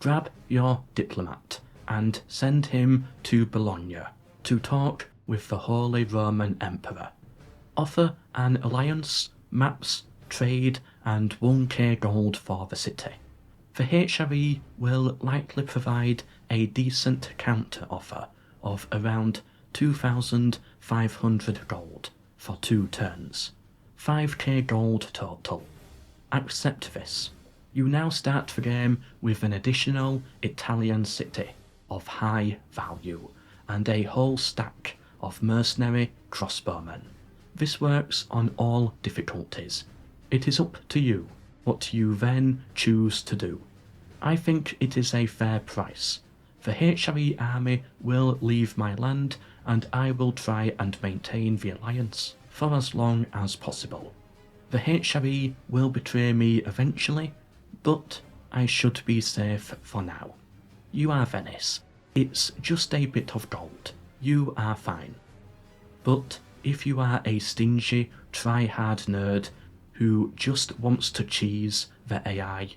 grab your diplomat and send him to Bologna to talk with the Holy Roman Emperor. Offer an alliance, maps, trade, and 1k gold for the city. The HRE will likely provide a decent counter offer of around 2,500 gold for 2 turns. 5k gold total. Accept this. You now start the game with an additional Italian city of high value and a whole stack of mercenary crossbowmen. This works on all difficulties. It is up to you what you then choose to do. I think it is a fair price. The HRE army will leave my land and I will try and maintain the alliance for as long as possible. The HRE will betray me eventually, but I should be safe for now. You are Venice. It's just a bit of gold. You are fine. But if you are a stingy, try-hard nerd who just wants to cheese the AI,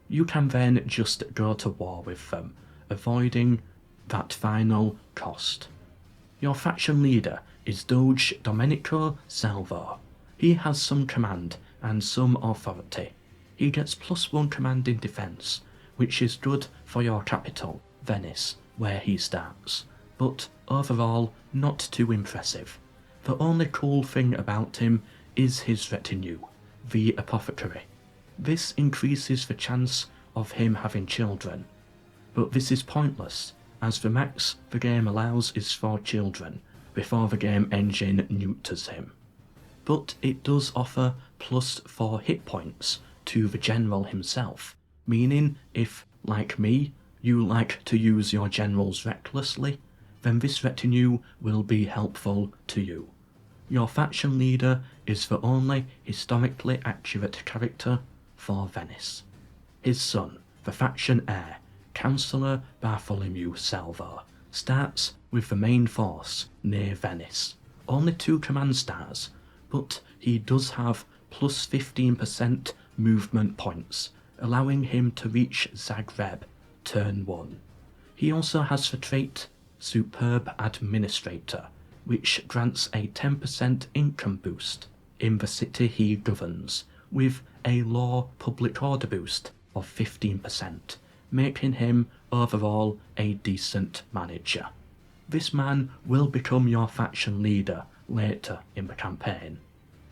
you can then just go to war with them, avoiding that final cost. Your faction leader is Doge Domenico Salvo. He has some command and some authority. He gets +1 command in defence, which is good for your capital, Venice, where he starts, but overall not too impressive. The only cool thing about him is his retinue, the apothecary. This increases the chance of him having children, but this is pointless, as the max the game allows is 4 children, before the game engine neuters him. But it does offer +4 hit points to the general himself, meaning if, like me, you like to use your generals recklessly, then this retinue will be helpful to you. Your faction leader is the only historically accurate character for Venice. His son, the faction heir, Councillor Bartholomew Salvo, starts with the main force near Venice. Only 2 command stars, but he does have +15% movement points, allowing him to reach Zagreb turn 1. He also has the trait Superb Administrator, which grants a 10% income boost in the city he governs, with a law public order boost of 15%, making him overall a decent manager. This man will become your faction leader later in the campaign,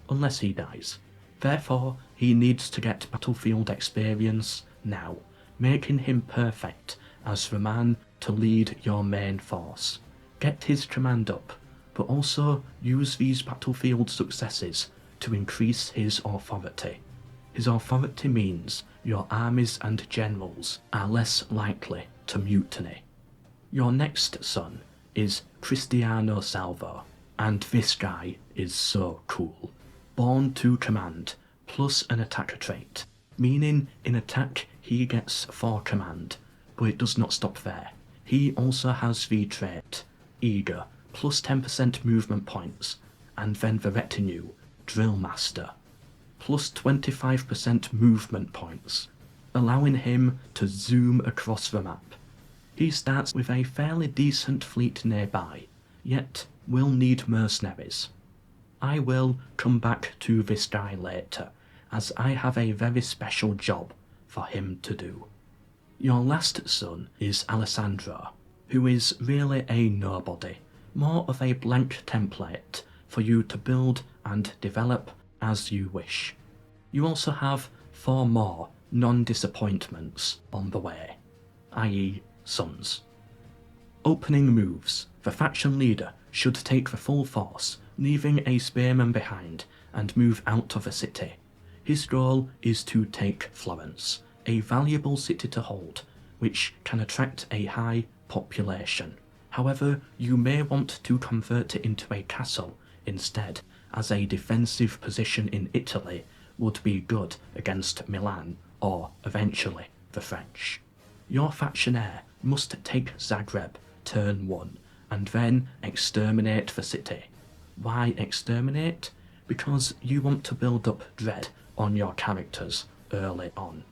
unless he dies. Therefore, he needs to get battlefield experience now, making him perfect as the man to lead your main force. Get his command up, but also use these battlefield successes to increase his authority. His authority means your armies and generals are less likely to mutiny. Your next son is Cristiano Salvo, and this guy is so cool. Born to command, plus an attacker trait, meaning in attack he gets 4 command, but it does not stop there. He also has the trait Eager, plus 10% movement points, and then the retinue, Drill Master, plus 25% movement points, allowing him to zoom across the map. He starts with a fairly decent fleet nearby, yet will need mercenaries. I will come back to this guy later, as I have a very special job for him to do. Your last son is Alessandro, who is really a nobody, more of a blank template for you to build and develop as you wish. You also have 4 more non-disappointments on the way, i.e. sons. Opening moves. The faction leader should take the full force, leaving a spearman behind, and move out of the city. His goal is to take Florence, a valuable city to hold, which can attract a high population. However, you may want to convert it into a castle instead, as a defensive position in Italy would be good against Milan or, eventually, the French. Your faction heir must take Zagreb turn 1 and then exterminate the city. Why exterminate? Because you want to build up dread on your characters early on.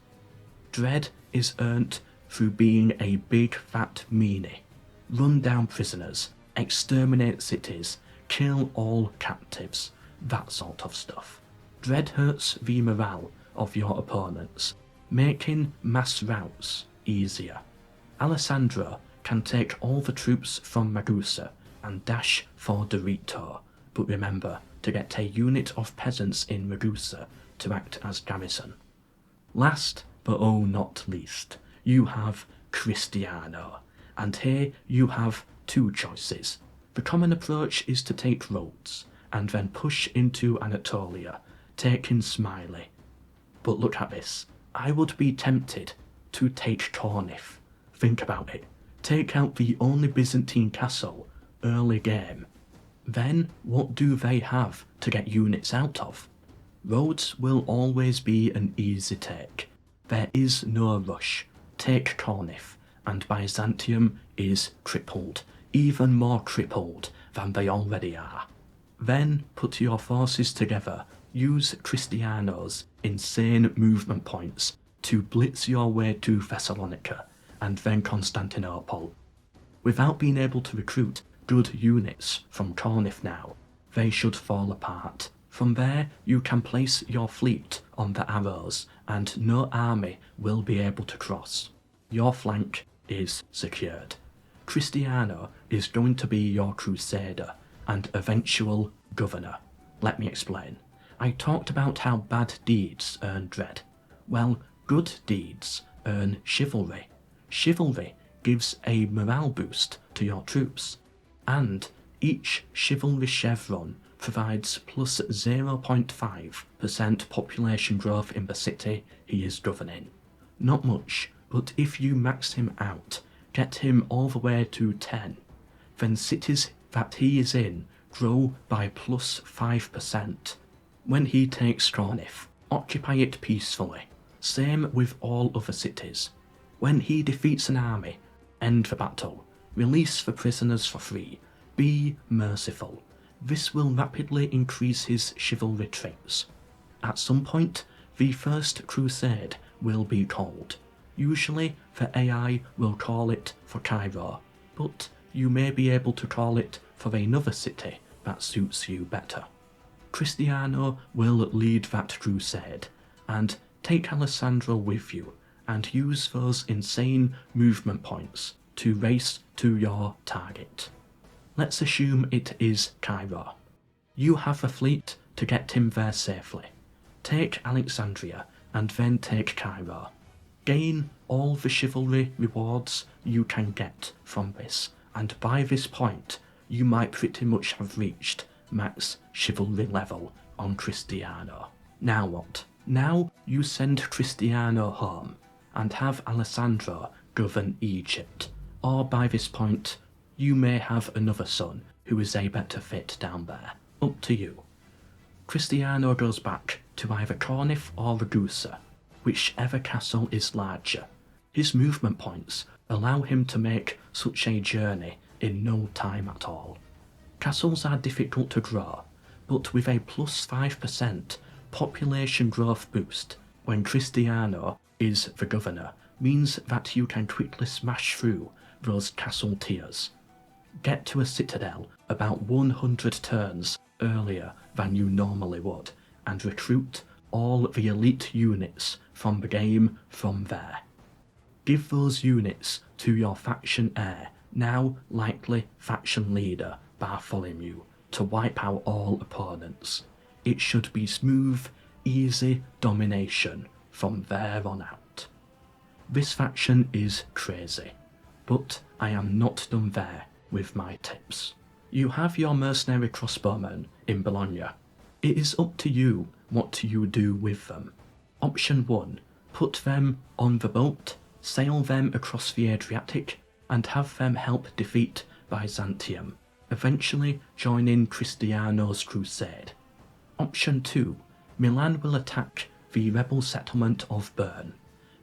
Dread is earned through being a big fat meanie. Run down prisoners, exterminate cities, kill all captives, that sort of stuff. Dread hurts the morale of your opponents, making mass routes easier. Alessandro can take all the troops from Magusa and dash for Dorito, but remember to get a unit of peasants in Magusa to act as garrison. Last, but oh not least, you have Cristiano, and here you have two choices. The common approach is to take Rhodes, and then push into Anatolia, taking Smiley. But look at this, I would be tempted to take Cornith. Think about it, take out the only Byzantine castle early game. Then what do they have to get units out of? Rhodes will always be an easy take. There is no rush. Take Cornith, and Byzantium is crippled, even more crippled than they already are. Then put your forces together, use Cristiano's insane movement points to blitz your way to Thessalonica, and then Constantinople. Without being able to recruit good units from Cornith now, they should fall apart. From there, you can place your fleet on the arrows, and no army will be able to cross. Your flank is secured. Cristiano is going to be your crusader and eventual governor. Let me explain. I talked about how bad deeds earn dread. Well, good deeds earn chivalry. Chivalry gives a morale boost to your troops, and each chivalry chevron provides plus 0.5% population growth in the city he is governing. Not much, but if you max him out, get him all the way to 10, then cities that he is in grow by plus 5%. When he takes Cornith, occupy it peacefully. Same with all other cities. When he defeats an army, end the battle. Release the prisoners for free. Be merciful. This will rapidly increase his chivalry traits. At some point, the First Crusade will be called. Usually, the AI will call it for Cairo, but you may be able to call it for another city that suits you better. Cristiano will lead that crusade, and take Alessandro with you, and use those insane movement points to race to your target. Let's assume it is Cairo. You have a fleet to get him there safely. Take Alexandria, and then take Cairo. Gain all the chivalry rewards you can get from this, and by this point, you might pretty much have reached max chivalry level on Cristiano. Now what? Now you send Cristiano home, and have Alessandro govern Egypt, or by this point, you may have another son who is a better fit down there. Up to you. Cristiano goes back to either Cornith or Ragusa, whichever castle is larger. His movement points allow him to make such a journey in no time at all. Castles are difficult to grow, but with a plus 5% population growth boost when Cristiano is the governor means that you can quickly smash through those castle tiers. Get to a citadel about 100 turns earlier than you normally would, and recruit all the elite units from the game from there. Give those units to your faction heir, now likely faction leader Bartholomew, to wipe out all opponents. It should be smooth, easy domination from there on out. This faction is crazy, but I am not done there with my tips. You have your mercenary crossbowmen in Bologna. It is up to you what you do with them. Option 1. Put them on the boat, sail them across the Adriatic, and have them help defeat Byzantium, eventually joining Cristiano's crusade. Option 2. Milan will attack the rebel settlement of Bern.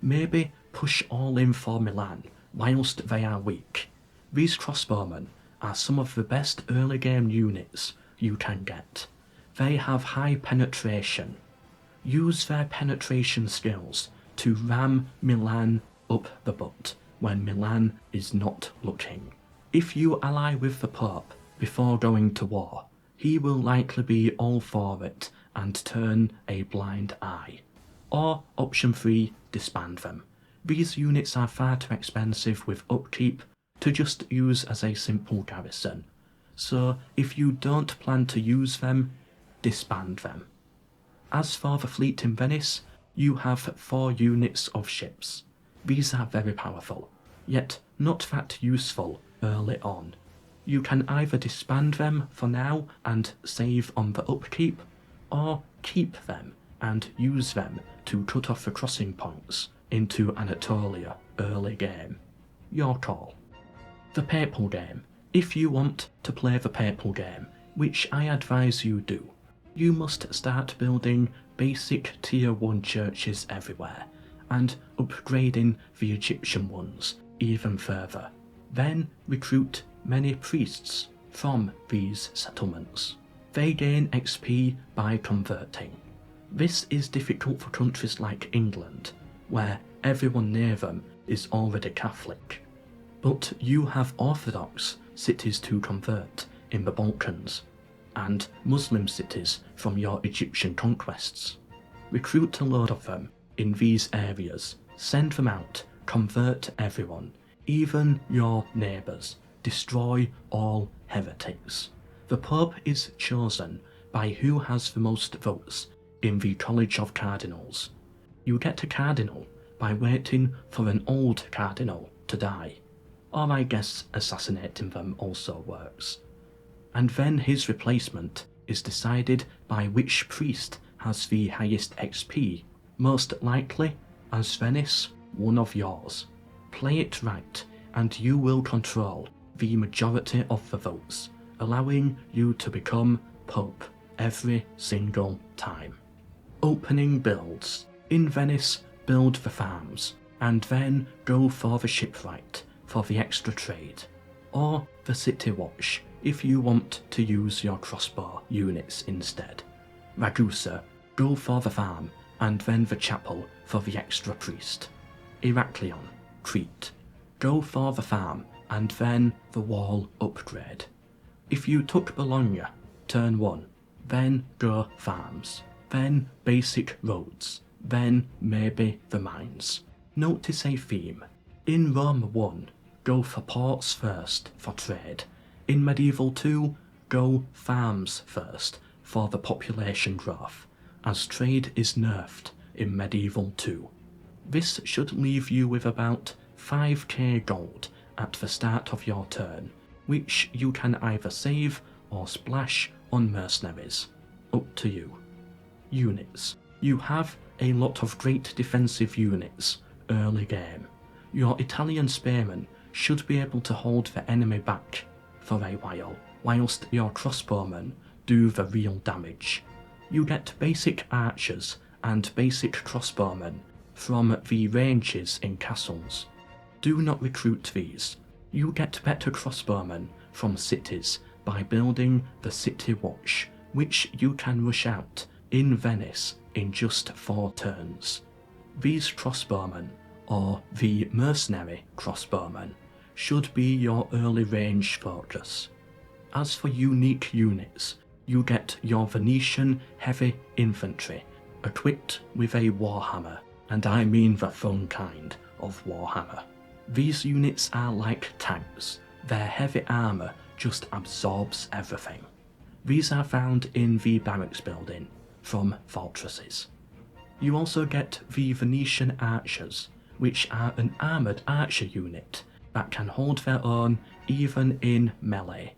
Maybe push all in for Milan whilst they are weak. These crossbowmen are some of the best early game units you can get. They have high penetration. Use their penetration skills to ram Milan up the butt when Milan is not looking. If you ally with the Pope before going to war, he will likely be all for it and turn a blind eye. Or option 3, disband them. These units are far too expensive with upkeep to just use as a simple garrison, so if you don't plan to use them, disband them. As for the fleet in Venice, you have 4 units of ships. These are very powerful, yet not that useful early on. You can either disband them for now and save on the upkeep, or keep them and use them to cut off the crossing points into Anatolia early game. Your call. The Papal Game. If you want to play the Papal Game, which I advise you do, you must start building basic tier 1 churches everywhere, and upgrading the Egyptian ones even further. Then recruit many priests from these settlements. They gain XP by converting. This is difficult for countries like England, where everyone near them is already Catholic. But you have Orthodox cities to convert in the Balkans, and Muslim cities from your Egyptian conquests. Recruit a load of them in these areas, send them out, convert everyone, even your neighbours, destroy all heretics. The Pope is chosen by who has the most votes in the College of Cardinals. You get a cardinal by waiting for an old cardinal to die, or I guess assassinating them also works. And then his replacement is decided by which priest has the highest XP, most likely, as Venice, one of yours. Play it right, and you will control the majority of the votes, allowing you to become Pope every single time. Opening builds. In Venice, build the farms, and then go for the shipwright for the extra trade, or the city watch if you want to use your crossbow units instead. Ragusa, go for the farm, and then the chapel for the extra priest. Heraklion, Crete, go for the farm, and then the wall upgrade. If you took Bologna, turn 1, then go farms, then basic roads, then maybe the mines. Notice a theme. In Rome 1, go for ports first for trade. In Medieval 2, go farms first for the population growth, as trade is nerfed in Medieval 2. This should leave you with about 5k gold at the start of your turn, which you can either save or splash on mercenaries. Up to you. Units. You have a lot of great defensive units early game. Your Italian spearmen should be able to hold the enemy back for a while, whilst your crossbowmen do the real damage. You get basic archers and basic crossbowmen from the ranges in castles. Do not recruit these. You get better crossbowmen from cities by building the city watch, which you can rush out in Venice in just 4 turns. These crossbowmen, or the mercenary crossbowmen, should be your early range focus. As for unique units, you get your Venetian heavy infantry, equipped with a warhammer, and I mean the fun kind of warhammer. These units are like tanks. Their heavy armour just absorbs everything. These are found in the barracks building from fortresses. You also get the Venetian archers, which are an armoured archer unit that can hold their own even in melee.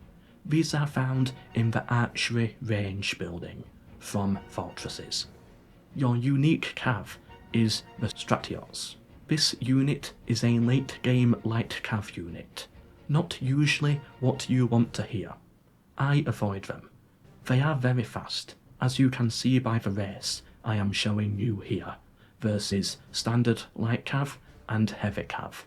These are found in the archery range building from fortresses. Your unique cav is the Stratios. This unit is a late game light cav unit, not usually what you want to hear. I avoid them. They are very fast, as you can see by the race I am showing you here, versus standard light cav and heavy cav.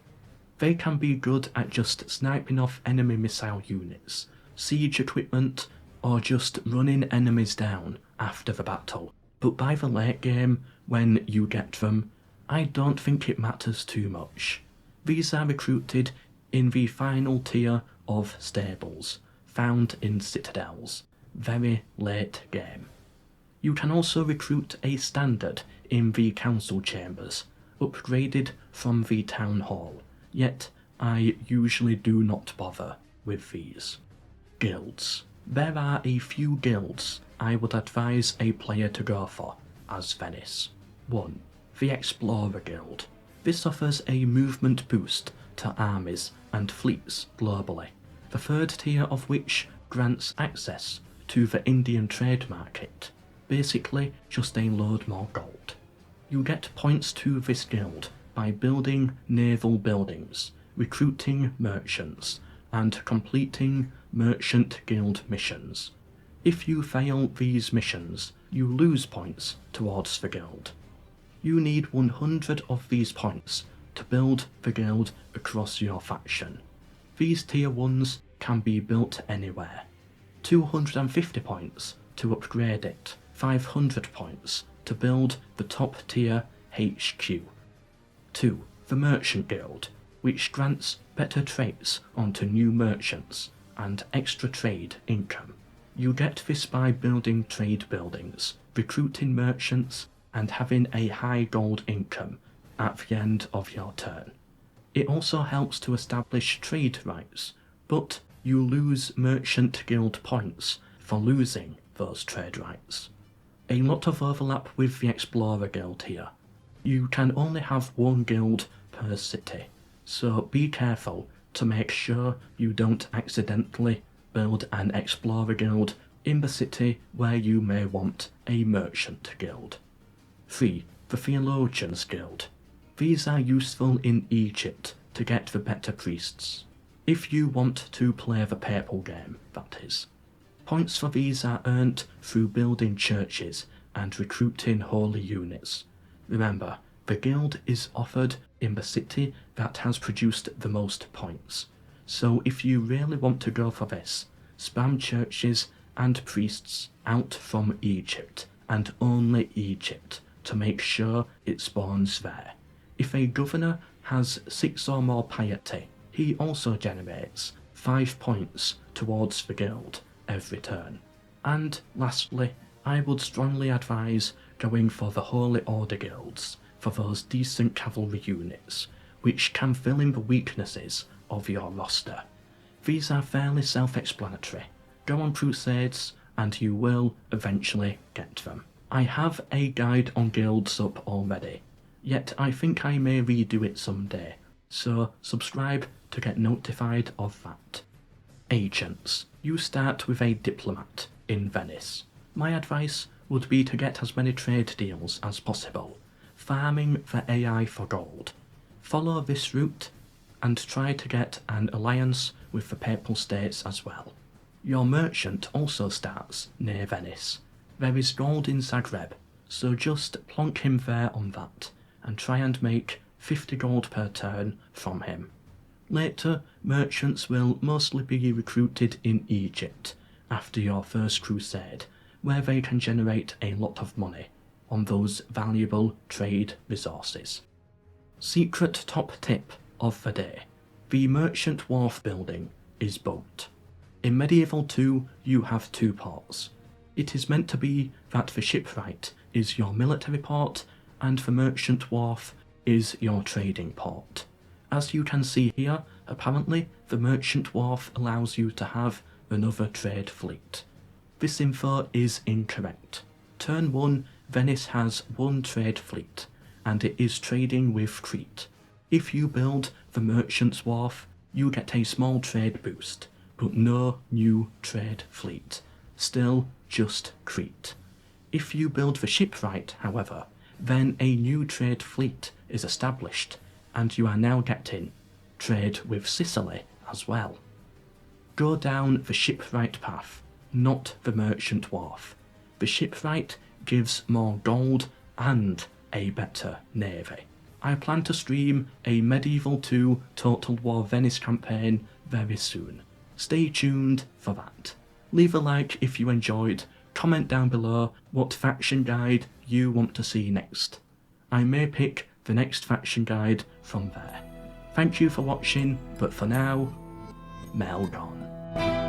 They can be good at just sniping off enemy missile units, siege equipment, or just running enemies down after the battle. But by the late game, when you get them, I don't think it matters too much. These are recruited in the final tier of stables, found in citadels, very late game. You can also recruit a standard in the council chambers, upgraded from the town hall, yet I usually do not bother with these. Guilds. There are a few guilds I would advise a player to go for as Venice. 1. The Explorer Guild. This offers a movement boost to armies and fleets globally, the third tier of which grants access to the Indian trade market, basically just a load more gold. You get points to this guild by building naval buildings, recruiting merchants, and completing merchant guild missions. If you fail these missions, you lose points towards the guild. You need 100 of these points to build the guild across your faction. These tier 1s can be built anywhere. 250 points to upgrade it, 500 points to build the top tier HQ. 2. The Merchant Guild, which grants better traits onto new merchants and extra trade income. You get this by building trade buildings, recruiting merchants, and having a high gold income at the end of your turn. It also helps to establish trade rights, but you lose merchant guild points for losing those trade rights. A lot of overlap with the Explorer Guild here. You can only have one guild per city, so be careful to make sure you don't accidentally build an Explorer Guild in the city where you may want a Merchant Guild. 3. The Theologians Guild. These are useful in Egypt to get the better priests. If you want to play the Papal Game, that is. Points for these are earned through building churches and recruiting holy units. Remember, the guild is offered in the city that has produced the most points, so if you really want to go for this, spam churches and priests out from Egypt, and only Egypt, to make sure it spawns there. If a governor has 6 or more piety, he also generates 5 points towards the guild every turn. And lastly, I would strongly advise going for the Holy Order guilds for those decent cavalry units, which can fill in the weaknesses of your roster. These are fairly self-explanatory. Go on Crusades and you will eventually get them. I have a guide on guilds up already, yet I think I may redo it someday, so subscribe to get notified of that. Agents. You start with a diplomat in Venice. My advice would be to get as many trade deals as possible, farming the AI for gold. Follow this route and try to get an alliance with the Papal States as well. Your merchant also starts near Venice. There is gold in Zagreb, so just plonk him there on that, and try and make 50 gold per turn from him. Later, merchants will mostly be recruited in Egypt after your first crusade, where they can generate a lot of money on those valuable trade resources. Secret top tip of the day. The Merchant Wharf building is bugged. In Medieval 2, you have 2 ports. It is meant to be that the shipwright is your military port and the Merchant Wharf is your trading port. As you can see here, apparently the Merchant Wharf allows you to have another trade fleet. This info is incorrect. Turn 1, Venice has 1 trade fleet, and it is trading with Crete. If you build the Merchant's Wharf, you get a small trade boost, but no new trade fleet. Still just Crete. If you build the shipwright, however, then a new trade fleet is established, and you are now getting trade with Sicily as well. Go down the shipwright path, not the Merchant Wharf. The shipwright gives more gold and a better navy. I plan to stream a Medieval 2 Total War Venice campaign very soon. Stay tuned for that. Leave a like if you enjoyed, comment down below what faction guide you want to see next. I may pick the next faction guide from there. Thank you for watching, but for now, MELKOR.